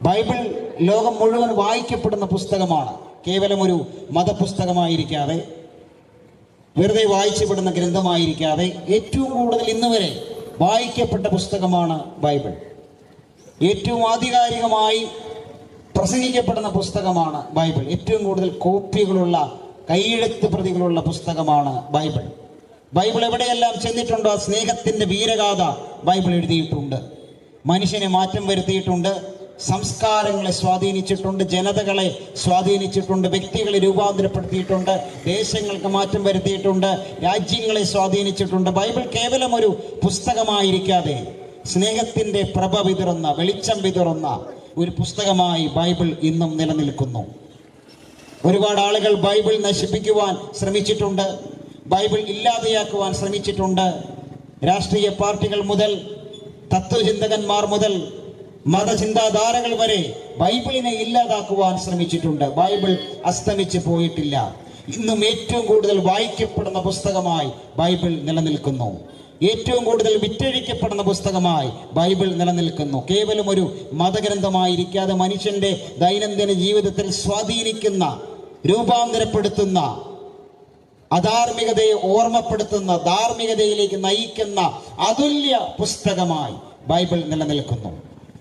Bible ലോകം മുഴുവൻ വായിക്കപ്പെടുന്ന പുസ്തകമാണ്. കേവലം ഒരു മതപുസ്തകമായിരിക്കാതെ, വെറുതെ വായിച്ചപ്പെടുന്ന ഗ്രന്ഥമായിരിക്കാതെ, ഏറ്റവും കൂടുതൽ ഇന്ന് വരെ വായിക്കപ്പെട്ട പുസ്തകമാണ് ബൈബിൾ. ഏറ്റവും ആധികാരികമായി പ്രസംഗിക്കപ്പെടുന്ന പുസ്തകമാണ് ബൈബിൾ. ഏറ്റവും കൂടുതൽ കോപ്പികളുള്ള, കൈയെഴുത്ത് പ്രതികളുള്ള പുസ്തകമാണ് ബൈബിൾ. ബൈബിൾ എവിടെയെല്ലാം ചെന്നിട്ടുണ്ടോ ആ സ്നേഹത്തിന്റെ വീരഗാഥ ബൈബിൾ എഴുതിയിട്ടുണ്ട്. മനുഷ്യനെ മാറ്റം വരുത്തിയിട്ടുണ്ട്, സംസ്കാരങ്ങളെ സ്വാധീനിച്ചിട്ടുണ്ട്, ജനതകളെ സ്വാധീനിച്ചിട്ടുണ്ട്, വ്യക്തികളെ രൂപാന്തരപ്പെടുത്തിയിട്ടുണ്ട്, ദേശങ്ങൾക്ക് മാറ്റം വരുത്തിയിട്ടുണ്ട്, രാജ്യങ്ങളെ സ്വാധീനിച്ചിട്ടുണ്ട്. ബൈബിൾ കേവലം ഒരു പുസ്തകമായിരിക്കാതെ സ്നേഹത്തിന്റെ പ്രഭ വിതറുന്ന, വെളിച്ചം വിതറുന്ന ഒരു പുസ്തകമായി ബൈബിൾ ഇന്നും നിലനിൽക്കുന്നു. ഒരുപാട് ആളുകൾ ബൈബിൾ നശിപ്പിക്കുവാൻ ശ്രമിച്ചിട്ടുണ്ട്, ബൈബിൾ ഇല്ലാതെയാക്കുവാൻ ശ്രമിച്ചിട്ടുണ്ട്. രാഷ്ട്രീയ പാർട്ടികൾ മുതൽ തത്വചിന്തകന്മാർ മുതൽ മതചിന്താധാരകൾ വരെ ബൈബിളിനെ ഇല്ലാതാക്കുവാൻ ശ്രമിച്ചിട്ടുണ്ട്. ബൈബിൾ അസ്തമിച്ച് പോയിട്ടില്ല. ഇന്നും ഏറ്റവും കൂടുതൽ വായിക്കപ്പെടുന്ന പുസ്തകമായി ബൈബിൾ നിലനിൽക്കുന്നു. ഏറ്റവും കൂടുതൽ വിറ്റഴിക്കപ്പെടുന്ന പുസ്തകമായി ബൈബിൾ നിലനിൽക്കുന്നു. കേവലം ഒരു മതഗ്രന്ഥമായിരിക്കാതെ മനുഷ്യന്റെ ദൈനംദിന ജീവിതത്തിൽ സ്വാധീനിക്കുന്ന, രൂപാന്തരപ്പെടുത്തുന്ന, അധാർമികതയെ ഓർമ്മപ്പെടുത്തുന്ന, ധാർമ്മികതയിലേക്ക് നയിക്കുന്ന അതുല്യ പുസ്തകമായി ബൈബിൾ നിലനിൽക്കുന്നു.